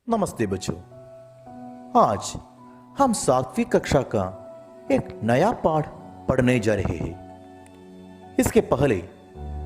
नमस्ते बच्चों। आज हम 7वीं कक्षा का एक नया पाठ पढ़ने जा रहे हैं। इसके पहले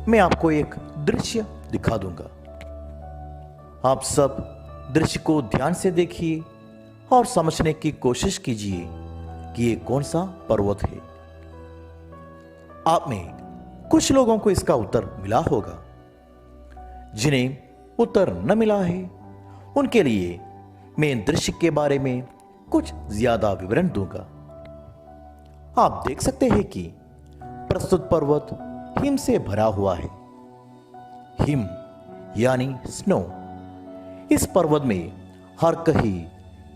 मैं आपको एक दृश्य दिखा दूंगा। आप सब दृश्य को ध्यान से देखिए और समझने की कोशिश कीजिए कि ये कौन सा पर्वत है। आप में कुछ लोगों को इसका उत्तर मिला होगा। जिन्हें उत्तर न मिला है उनके लिए मैं दृश्य के बारे में कुछ ज्यादा विवरण दूंगा। आप देख सकते हैं कि प्रस्तुत पर्वत हिम से भरा हुआ है। हिम यानी स्नो। इस पर्वत में हर कहीं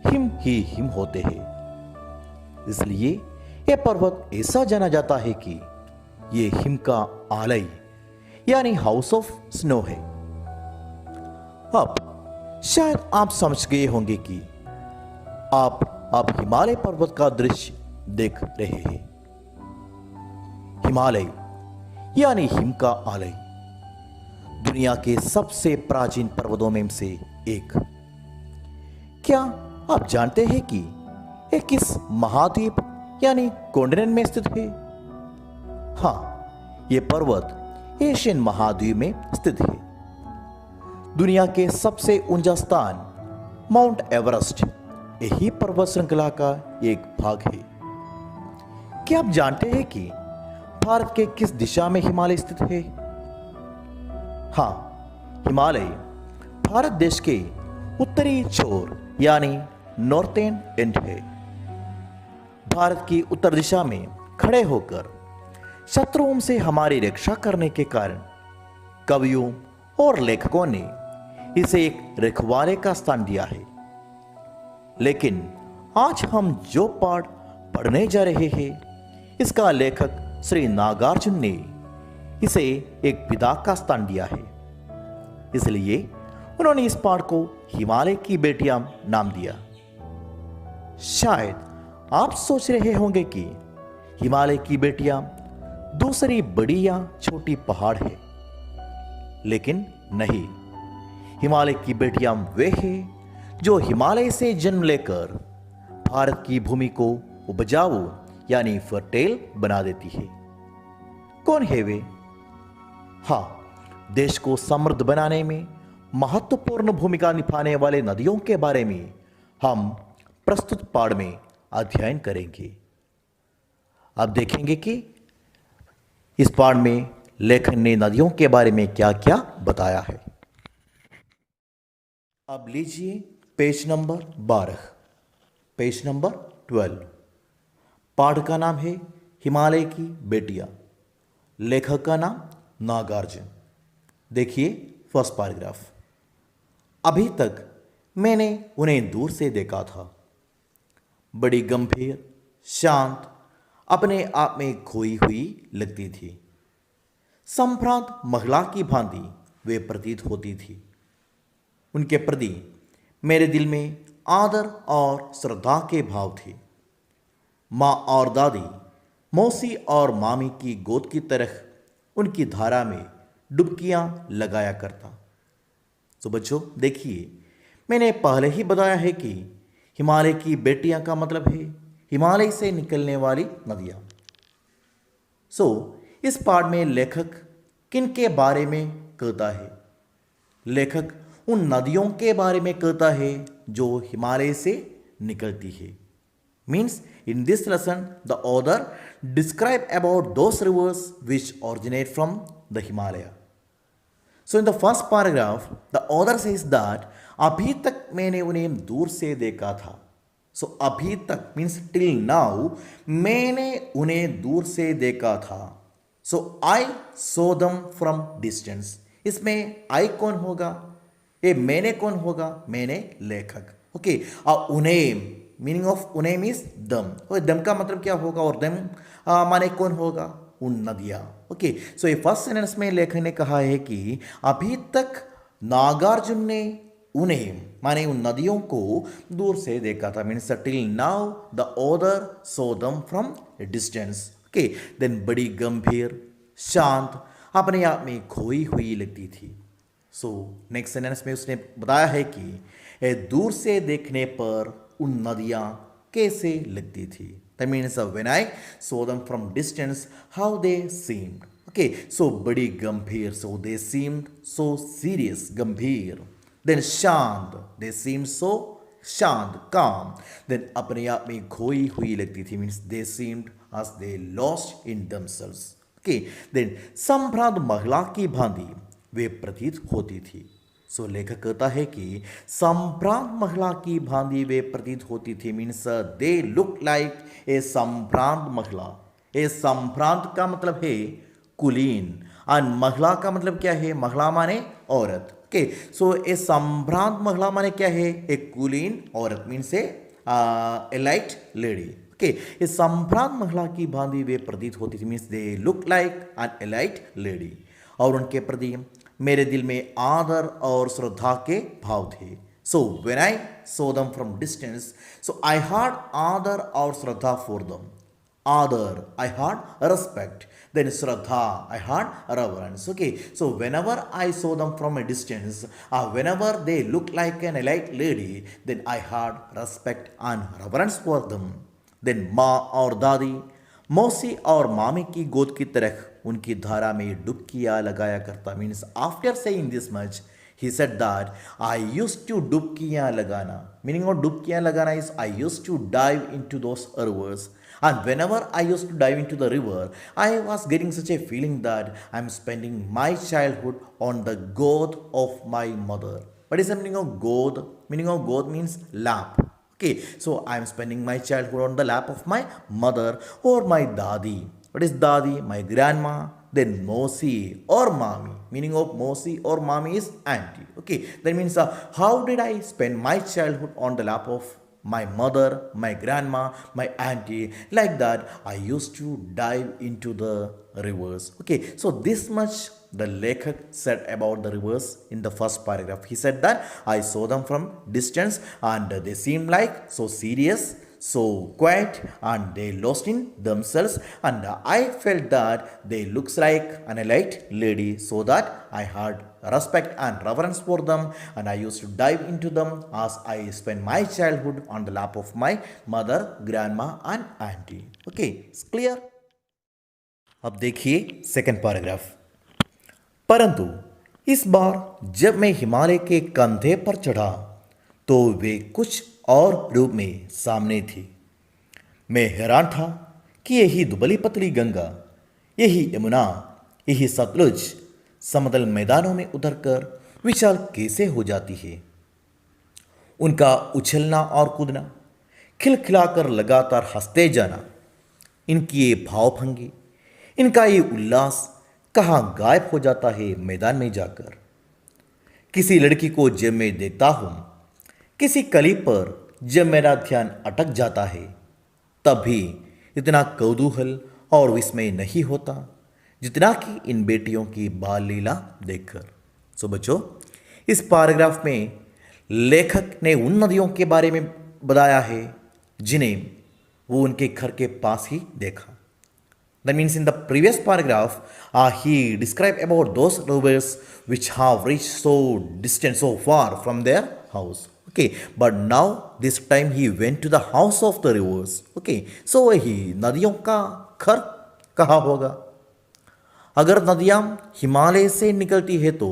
हिम ही हिम होते हैं। इसलिए यह पर्वत ऐसा जाना जाता है कि यह हिम का आलय यानी हाउस ऑफ स्नो है। अब शायद आप समझ गए होंगे कि आप अब हिमालय पर्वत का दृश्य देख रहे हैं। हिमालय यानी हिम का आलय दुनिया के सबसे प्राचीन पर्वतों में से एक। क्या आप जानते हैं कि यह किस महाद्वीप यानी कॉन्टिनेंट में स्थित है? हाँ, यह पर्वत एशियन महाद्वीप में स्थित है। दुनिया के सबसे ऊंचा स्थान माउंट एवरेस्ट यही पर्वत श्रृंखला का एक भाग है। क्या आप जानते हैं कि भारत के किस दिशा में हिमालय स्थित है? हाँ, हिमालय भारत देश के उत्तरी छोर यानी नॉर्थर्न एंड है। भारत की उत्तर दिशा में खड़े होकर शत्रुओं से हमारी रक्षा करने के कारण कवियों और लेखकों ने इसे एक रखवाले का स्थान दिया है। लेकिन आज हम जो पाठ पढ़ने जा रहे हैं इसका लेखक श्री नागार्जुन ने इसे एक पिता का स्थान दिया है। इसलिए उन्होंने इस पाठ को हिमालय की बेटियां नाम दिया। शायद आप सोच रहे होंगे कि हिमालय की बेटियां दूसरी बड़ी या छोटी पहाड़ है, लेकिन नहीं। हिमालय की बेटियां वे हैं जो हिमालय से जन्म लेकर भारत की भूमि को उपजाऊ यानी फर्टाइल बना देती है। कौन है वे? हाँ, देश को समृद्ध बनाने में महत्वपूर्ण भूमिका निभाने वाले नदियों के बारे में हम प्रस्तुत पाठ में अध्ययन करेंगे। अब देखेंगे कि इस पाठ में लेखक ने नदियों के बारे में क्या क्या बताया है। अब लीजिए पेज नंबर 12, पेज नंबर 12। पाठ का नाम है हिमालय की बेटियां। लेखक का नाम नागार्जुन। देखिए फर्स्ट पैराग्राफ। अभी तक मैंने उन्हें दूर से देखा था। बड़ी गंभीर, शांत, अपने आप में खोई हुई लगती थी। संभ्रांत महिला की भांति वे प्रतीत होती थी। उनके प्रति मेरे दिल में आदर और श्रद्धा के भाव थे। माँ और दादी, मौसी और मामी की गोद की तरह उनकी धारा में डुबकियां लगाया करता। तो बच्चों देखिए, मैंने पहले ही बताया है कि हिमालय की बेटियां का मतलब है हिमालय से निकलने वाली नदियां। इस पाठ में लेखक किन के बारे में कहता है? लेखक उन नदियों के बारे में कहता है जो हिमालय से निकलती है। Means in this lesson the author describe about those reverse which originate from the Himalaya. So in the first paragraph the author says that अभी तक मैंने उन्हें दूर से देखा था। अभी तक मीन्स टिल नाउ मैंने उन्हें दूर से देखा था। आई सो दम फ्रॉम डिस्टेंस। इसमें आई कौन होगा? ये मैंने कौन होगा? मैंने लेखक। ओके, उन्हें मीनिंग ऑफ उन्हें मीन्स दम। दम का मतलब क्या होगा? और दम माने कौन होगा? उन नदियाँ। ओके, ये फर्स्ट सेंटेंस में लेखक ने कहा है कि अभी तक नागार्जुन ने उन्हें माने उन नदियों को दूर से देखा था। Means till now the author so दम फ्रॉम डिस्टेंस। ओके, देन बड़ी गंभीर, शांत, अपने आप में खोई हुई लगती थी। सो नेक्स्ट सेंटेंस में उसने बताया है कि दूर से देखने पर उन नदियां कैसे लगती थी. That means when I saw them from distance how they seemed. Okay, so बड़ी गंभीर, so they seemed so serious, गंभीर. देन शांत, दे सीम्ड सो शांत, काम. देन अपने आप में खोई हुई लगती थी, means they seemed as they lost in themselves. Okay, then संभ्रांत महिला की भांति वे प्रतीत होती थी. सो लेखक कहता है कि संभ्रांत महिला की भांति वे प्रतीत होती थी, means they look like a संभ्रांत महिला. ए संभ्रांत का मतलब है कुलीन, और महिला का मतलब क्या है? महिला माने औरत. ओके, सो ए संभ्रांत महिला माने क्या है? एक कुलीन औरत, means a elite lady. Okay, ये संभ्रांत महिला की भांति वे प्रतीत होती थी, means they look like an elite lady. और उनके प्रति मेरे दिल में आदर और श्रद्धा के भाव थे. So when I saw them from distance, so I had आदर और श्रद्धा for them. Adar, I had respect. Then Shraddha, I had reverence. Okay, so whenever I saw them from a distance, whenever they looked like an elite lady, then I had respect and reverence for them. Then माँ और दादी, मौसी और मामी की गोद की तरह उनकी धारा में डुबकियाँ लगाया करता. Means after saying this much he said that I used to डुबकियाँ लगाना. Meaning of डुबकियाँ लगाना is I used to dive into those rivers. And whenever I used to dive into the river, I was getting such a feeling that I'm spending my childhood on the god of my mother. What is the meaning of god? Meaning of god means lap. Okay, so I'm spending my childhood on the lap of my mother or my dadi. What is dadi? My grandma. Then mosi or mami. Meaning of mosi or mami is auntie. Okay, that means how did I spend my childhood on the lap of my mother, my grandma, my auntie? Like that, I used to dive into the rivers. Okay, so this much the Lekhak said about the rivers in the first paragraph. He said that I saw them from distance and they seemed like so serious, so quiet, and they lost in themselves, and I felt that they looks like an elite lady, so that I had respect and reverence for them, and I used to dive into them as I spent my childhood on the lap of my mother, grandma and auntie. Okay, it's clear. अब देखिए second paragraph. परंतु इस बार जब मैं हिमालय के कंधे पर चढ़ा तो वे कुछ और रूप में सामने थी. मैं हैरान था कि यही दुबली पतली गंगा, यही यमुना, यही सतलुज समतल मैदानों में उतरकर विशाल कैसे हो जाती है. उनका उछलना और कूदना, खिलखिलाकर लगातार हंसते जाना, इनकी ये भावभंगी, इनका ये उल्लास कहाँ गायब हो जाता है मैदान में जाकर. किसी लड़की को जब मैं देखता हूँ, किसी कली पर जब मेरा ध्यान अटक जाता है, तब भी इतना कौतूहल और विस्मय नहीं होता जितना कि इन बेटियों की बाल लीला देखकर. सो बच्चों, इस पैराग्राफ में लेखक ने उन नदियों के बारे में बताया है जिन्हें वो उनके घर के पास ही देखा. That means in the previous paragraph, he described about those rivers which have reached so distant, so far from their house. Okay, but now this time he went to the house of the rivers. Okay, so he नदियों का घर कहाँ होगा? अगर नदियाँ हिमालय से निकलती है तो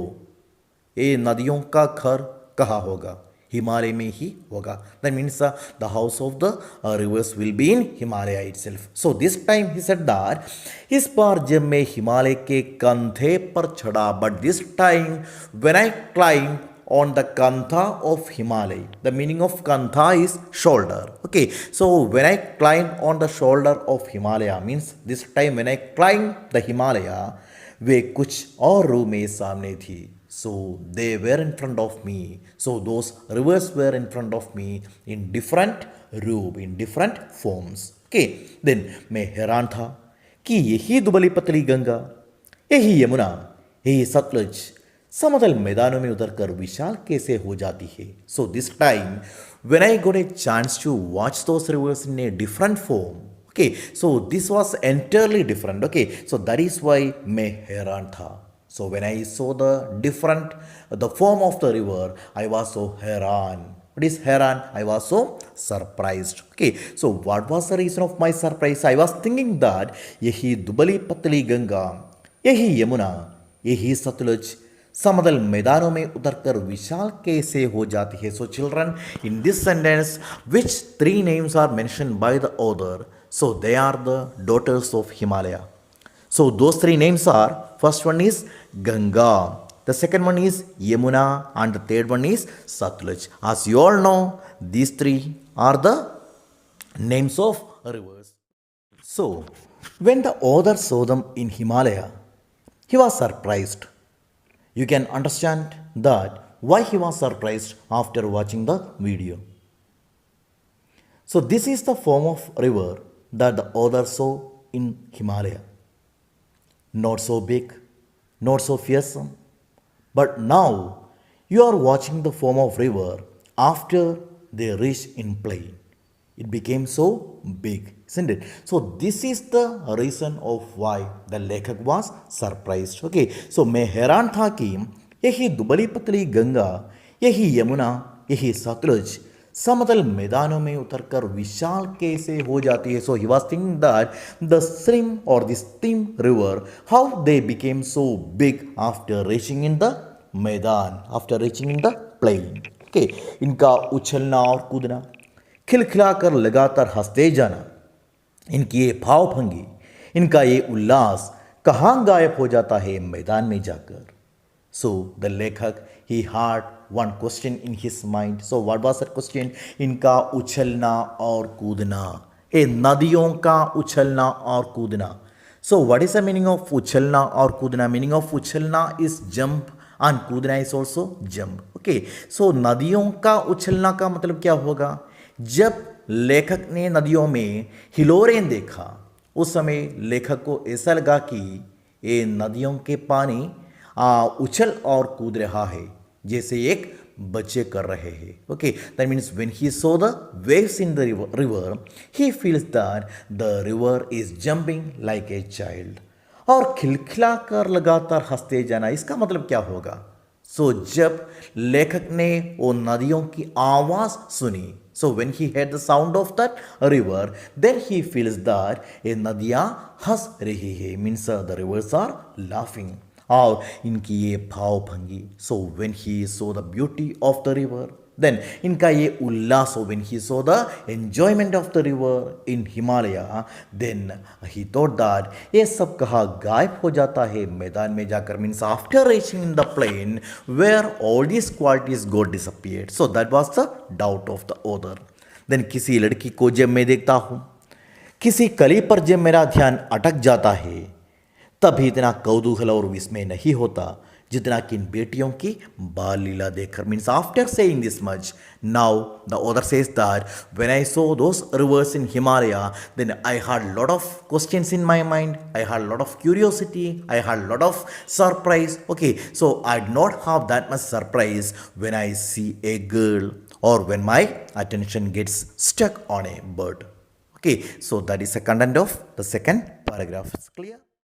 ये नदियों का घर कहाँ होगा? हिमालय में ही होगा. That means the house of the rivers will be in Himalaya itself. So this time he said that इस बार जब मैं हिमालय के कंधे पर चढ़ा, but this time when I climbed on the kantha of Himalaya. The meaning of kantha is shoulder. Okay, so when I climbed on the shoulder of Himalaya means this time when I climbed the Himalaya, वे कुछ और रूप में सामने थी. So they were in front of me. So those rivers were in front of me in different रूप, in different forms. Okay, then मैं हैरान था कि यही दुबली पतली गंगा, यही यमुना, यही सतलुज समतल मैदानों में उतरकर विशाल कैसे हो जाती है. So this time when I got a chance to watch those rivers in a different form. Okay, so this was entirely different. Okay, so that is why मैं हैरान था. So when I saw the form of the river, I was so heran. What is heran? I was so surprised. Okay, so what was the reason of my surprise? I was thinking that यही दुबली पतली गंगा, यही यमुना, यही सतलुज समतल मैदानों में उतरकर विशाल कैसे हो जाती है. So children, in this sentence, which three names are mentioned by the author? So they are the daughters of Himalaya. So those three names are, first one is Ganga, the second one is Yamuna, and the third one is Satluj. As you all know, these three are the names of rivers. So when the author saw them in Himalaya, he was surprised. You can understand that why he was surprised after watching the video. So this is the form of river that the author saw in Himalaya. Not so big, not so fearsome. But now you are watching the form of river after they reached in plain. It became so big, isn't it? So this is the reason of why the लेखक was surprised. Okay, so मैं हैरान था कि यही दुबली पतली गंगा, यही यमुना, यही सतलुज समतल मैदानों में उतरकर विशाल कैसे हो जाती है. So he was thinking that the stream or the stream river, how they became so big after reaching in the मैदान, after reaching in the plain. Okay, इनका उछलना और कूदना, खिलखिलाकर लगातार हंसते जाना, इनकी ये भावभंगी, इनका ये उल्लास कहाँ गायब हो जाता है मैदान में जाकर. So the लेखक he had one question in his mind. So what was that question? इनका उछलना और कूदना, ए नदियों का उछलना और कूदना. So what is the meaning of उछलना और कूदना? Meaning of उछलना is jump and कूदना is also jump. Okay, so नदियों का उछलना का मतलब क्या होगा? जब लेखक ने नदियों में हिलोरें देखा, उस समय लेखक को ऐसा लगा कि ये नदियों के पानी उछल और कूद रहा है जैसे एक बच्चे कर रहे हैं. Okay, that means when he saw the waves in the river he feels that the river is jumping like a child. और खिलखिला कर लगातार हंसते जाना, इसका मतलब क्या होगा? सो जब लेखक ने वो नदियों की आवाज सुनी, so when he heard the sound of that river, then he feels that ये नदियाँ हंस रही है, means the rivers are laughing. और इनकी ये भावभंगी, so when he saw the beauty of the river, then इनका ये उल्लास, so when he saw the enjoyment of the river in Himalaya, then he thought that ये सब कहाँ गायब हो जाता है मैदान में जाकर, means after reaching in the plain where all these qualities got disappeared. So that was the doubt of the author. Then किसी लड़की को जब मैं देखता हूँ, किसी कली पर जब मेरा ध्यान अटक जाता है, तभी इतना कौतूहल और विस्मय नहीं होता जितना कि इन बेटियों की बाल लीला देखकर. Means after saying this much, now the author says that when I saw those rivers in Himalaya, then I had lot of questions in my mind, I had lot of curiosity, I had lot of surprise. Okay, so I did not have that much surprise when I see a girl or when my attention gets stuck on a bird. Okay, so that is the content of the second paragraph. It's clear?